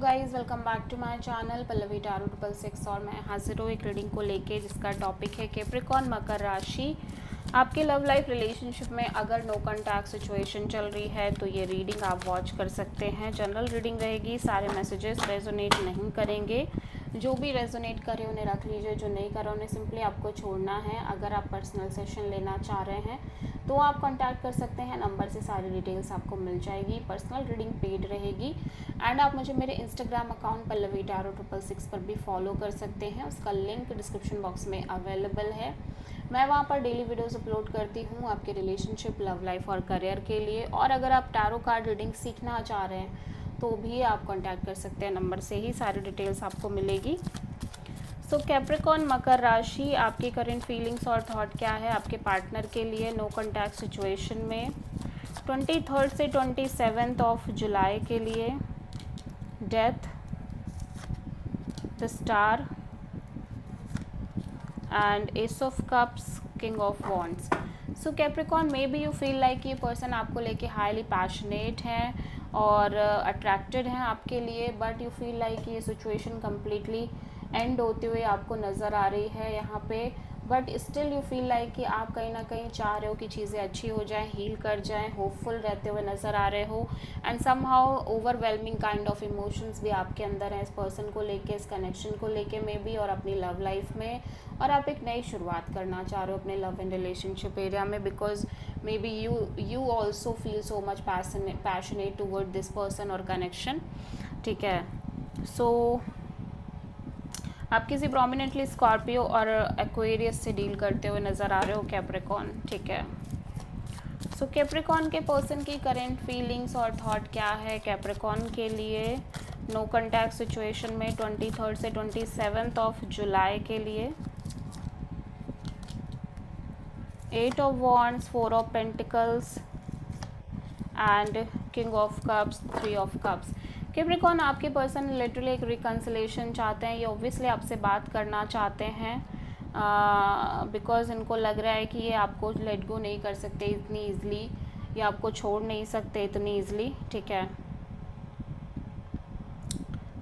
Guys welcome back to my channel Pallavi Taru 666 और मैं हाजिर हूँ एक रीडिंग को लेके जिसका टॉपिक है कैप्रिकॉर्न मकर राशि। आपके लव लाइफ रिलेशनशिप में अगर नो कॉन्टैक्ट सिचुएशन चल रही है तो ये रीडिंग आप वॉच कर सकते हैं। जनरल रीडिंग रहेगी, सारे मैसेजेस रेजोनेट नहीं करेंगे। जो भी रेजोनेट करे उन्हें रख लीजिए, जो नहीं करे उन्हें सिंपली आपको छोड़ना है। अगर आप पर्सनल सेशन लेना चाह रहे हैं तो आप कांटेक्ट कर सकते हैं, नंबर से सारी डिटेल्स आपको मिल जाएगी। पर्सनल रीडिंग पेड रहेगी एंड आप मुझे मेरे इंस्टाग्राम अकाउंट पल्लवी टारू 666 पर भी फॉलो कर सकते हैं। उसका लिंक डिस्क्रिप्शन बॉक्स में अवेलेबल है। मैं वहाँ पर डेली वीडियोस अपलोड करती हूँ आपके रिलेशनशिप, लव लाइफ और करियर के लिए। और अगर आप टैरो कार्ड रीडिंग सीखना चाह रहे हैं तो भी आप कांटेक्ट कर सकते हैं, नंबर से ही सारी डिटेल्स आपको मिलेगी। सो कैप्रिकॉर्न मकर राशि, आपकी करंट फीलिंग्स और थॉट क्या है आपके पार्टनर के लिए नो कॉन्टैक्ट सिचुएशन में 23 से 27 ऑफ जुलाई के लिए। Death, the star and S of cups, king of wands. So Capricorn may be you feel like ये पर्सन आपको लेके हाईली पैशनेट है और अट्रैक्टेड हैं आपके लिए, बट यू फील लाइक ये सिचुएशन कम्प्लीटली एंड होते हुए आपको नज़र आ रही है यहाँ पे। But still you feel like कि आप कहीं ना कहीं चाह रहे हो कि चीज़ें अच्छी हो जाएं, हील कर जाएं, होपफुल रहते हुए नज़र आ रहे हो and somehow overwhelming kind of emotions भी आपके अंदर हैं इस पर्सन को लेके, इस कनेक्शन को लेके मे बी, और अपनी लव लाइफ में। और आप एक नई शुरुआत करना चाह रहे हो अपने लव एंड रिलेशनशिप एरिया में, because may be you also feel so much passionate toward this person और कनेक्शन। ठीक है, सो आप किसी प्रोमिनेंटली स्कॉर्पियो और एक्वेरियस से डील करते हुए नज़र आ रहे हो कैप्रिकॉर्न। ठीक है, सो कैप्रिकॉर्न के पर्सन की करेंट फीलिंग्स और थॉट क्या है कैप्रिकॉर्न के लिए नो कॉन्टैक्ट सिचुएशन में 23 से 27 ऑफ जुलाई के लिए। 8 of wands, 4 of pentacles and king of cups, 3 of cups. Capricorn, आपके पर्सन लिटरली एक रिकन्सिलेशन चाहते हैं। ये ऑब्वियसली आपसे बात करना चाहते हैं बिकॉज इनको लग रहा है कि ये आपको लेट गो नहीं कर सकते इतनी ईजली, या आपको छोड़ नहीं सकते इतनी ईजली। ठीक है,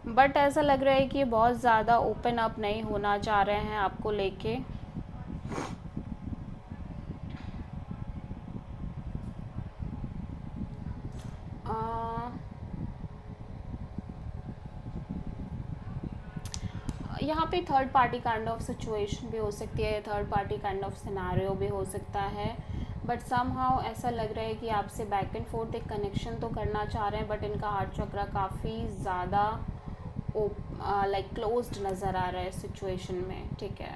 बट ऐसा लग रहा है कि ये बहुत ज़्यादा ओपन अप नहीं होना चाह रहे हैं आपको लेके। यहाँ पे third party kind of situation भी हो सकती है, third party kind of scenario भी हो सकता है। बट समहाउ ऐसा लग रहा है कि आपसे बैक एंड फोर्थ एक कनेक्शन तो करना चाह रहे हैं, बट इनका हार्ट चक्रा काफ़ी ज़्यादा लाइक क्लोज्ड नज़र आ रहा है सिचुएशन में। ठीक है,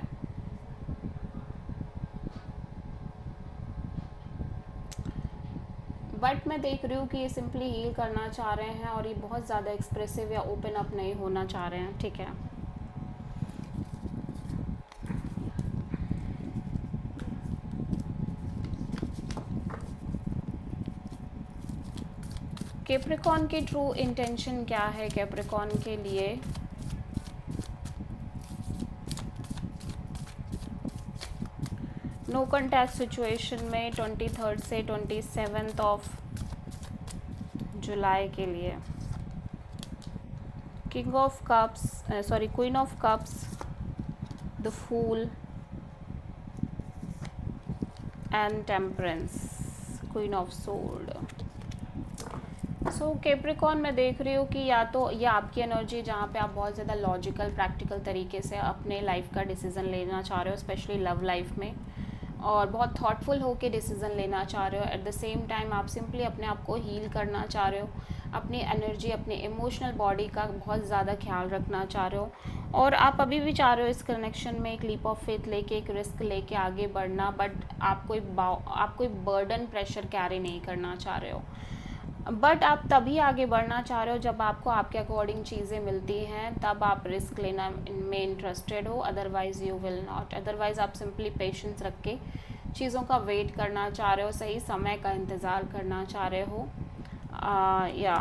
बट मैं देख रही हूँ कि ये सिंपली हील करना चाह रहे हैं और ये बहुत ज़्यादा एक्सप्रेसिव या ओपन अप नहीं होना चाह रहे हैं। ठीक है, कैप्रिकॉर्न की ट्रू इंटेंशन क्या है कैप्रिकॉर्न के लिए नो कॉन्टैक्ट सिचुएशन में 23 से 27 ऑफ जुलाई के लिए। King of cups, sorry queen of cups, the fool and temperance, queen of sword. So Capricorn, मैं देख रही हूँ कि या तो ये आपकी एनर्जी जहाँ पे आप बहुत ज़्यादा लॉजिकल प्रैक्टिकल तरीके से अपने लाइफ का डिसीज़न लेना चाह रहे हो, स्पेशली लव लाइफ में, और बहुत थॉटफुल होकर डिसीज़न लेना चाह रहे हो। एट द सेम टाइम आप सिंपली अपने आप को हील करना चाह रहे हो, अपनी एनर्जी, अपनी इमोशनल बॉडी का बहुत ज़्यादा ख्याल रखना चाह रहे हो, और आप अभी भी चाह रहे हो इस कनेक्शन में एक लीप ऑफ फेथ लेके, एक रिस्क लेके आगे बढ़ना, बट आप कोई बर्डन, प्रेशर कैरी नहीं करना चाह रहे हो। बट आप तभी आगे बढ़ना चाह रहे हो जब आपको आपके अकॉर्डिंग चीज़ें मिलती हैं, तब आप रिस्क लेना में इंटरेस्टेड हो, otherwise you will not. Otherwise आप सिंपली पेशेंस रख के चीज़ों का वेट करना चाह रहे हो, सही समय का इंतज़ार करना चाह रहे हो। या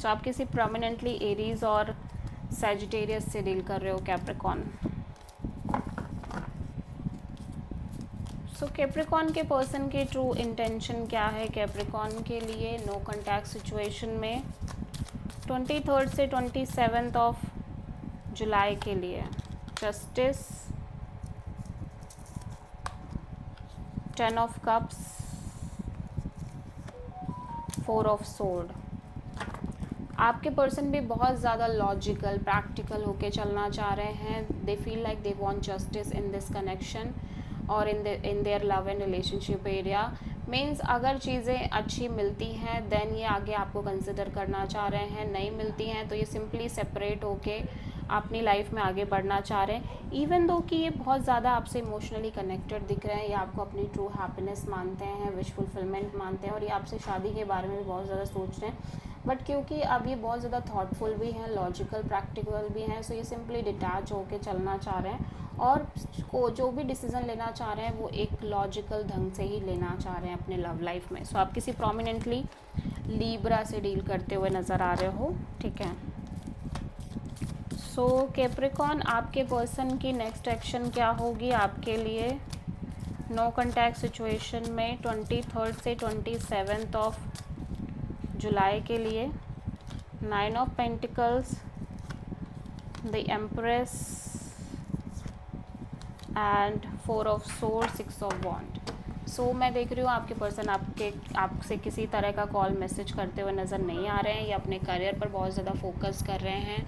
तो आप किसी प्रोमिनेंटली एरीज और सैजिटेरियस से डील कर रहे हो कैप्रिकॉर्न। सो कैप्रिकॉर्न के पर्सन की ट्रू इंटेंशन क्या है कैप्रिकॉर्न के लिए नो कॉन्टैक्ट सिचुएशन में 23 से 27 ऑफ जुलाई के लिए justice, 10 of cups, 4 of sword. आपके पर्सन भी बहुत ज़्यादा लॉजिकल प्रैक्टिकल होके चलना चाह रहे हैं। They feel like they want justice in this connection और in their love and relationship area. Means अगर चीज़ें अच्छी मिलती हैं देन ये आगे आपको कंसिडर करना चाह रहे हैं, नहीं मिलती हैं तो ये सिंपली सेपरेट होके अपनी लाइफ में आगे बढ़ना चाह रहे हैं। इवन दो कि ये बहुत ज़्यादा आपसे इमोशनली कनेक्टेड दिख रहे हैं, ये आपको अपनी ट्रू हैप्पीनेस मानते हैं, विश फुलफिलमेंट मानते हैं और ये आपसे शादी के बारे में भी बहुत ज़्यादा सोच रहे हैं। बट क्योंकि अब ये बहुत ज़्यादा थॉटफुल भी हैं, लॉजिकल प्रैक्टिकल भी हैं, सो ये सिंपली डिटैच होके चलना चाह रहे हैं और को जो भी डिसीज़न लेना चाह रहे हैं वो एक लॉजिकल ढंग से ही लेना चाह रहे हैं अपने लव लाइफ में। सो आप किसी प्रोमिनेंटली लीब्रा से डील करते हुए नज़र आ रहे हो, ठीक है। सो कैप्रिकॉर्न, आपके पर्सन की नेक्स्ट एक्शन क्या होगी आपके लिए नो कॉन्टैक्ट सिचुएशन में 23 से 27 ऑफ जुलाई के लिए? 9 of pentacles, the empress and 4 of sword, 6 of wand. So मैं देख रही हूँ आपके पर्सन आपसे किसी तरह का कॉल मैसेज करते हुए नज़र नहीं आ रहे हैं। ये अपने करियर पर बहुत ज़्यादा फोकस कर रहे हैं।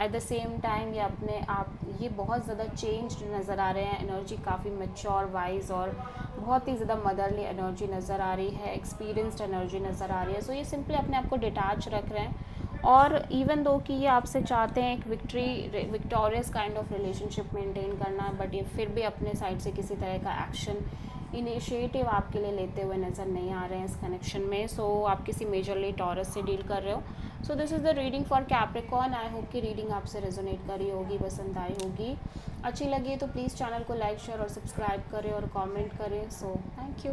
एट द सेम टाइम ये बहुत ज़्यादा चेंज्ड नज़र आ रहे हैं। एनर्जी काफ़ी मैच्योर, वाइज और बहुत ही ज़्यादा मदरली एनर्जी नज़र आ रही है, एक्सपीरियंस्ड एनर्जी नज़र आ रही है। सो ये सिंपली अपने आप को डिटैच रख रहे हैं और इवन दो कि ये आपसे चाहते हैं एक victorious kind of relationship maintain करना, बट ये फिर भी अपने साइड से किसी तरह का एक्शन इनिशिएटिव आपके लिए लेते हुए नज़र नहीं आ रहे हैं इस कनेक्शन में। सो आप किसी मेजरली टॉरस से डील कर रहे हो। So this is the reading for Capricorn. I hope कि रीडिंग आपसे रेजोनेट करी होगी, पसंद आई होगी। अच्छी लगी तो प्लीज़ चैनल को लाइक, शेयर और सब्सक्राइब करें और कमेंट करें। So thank you.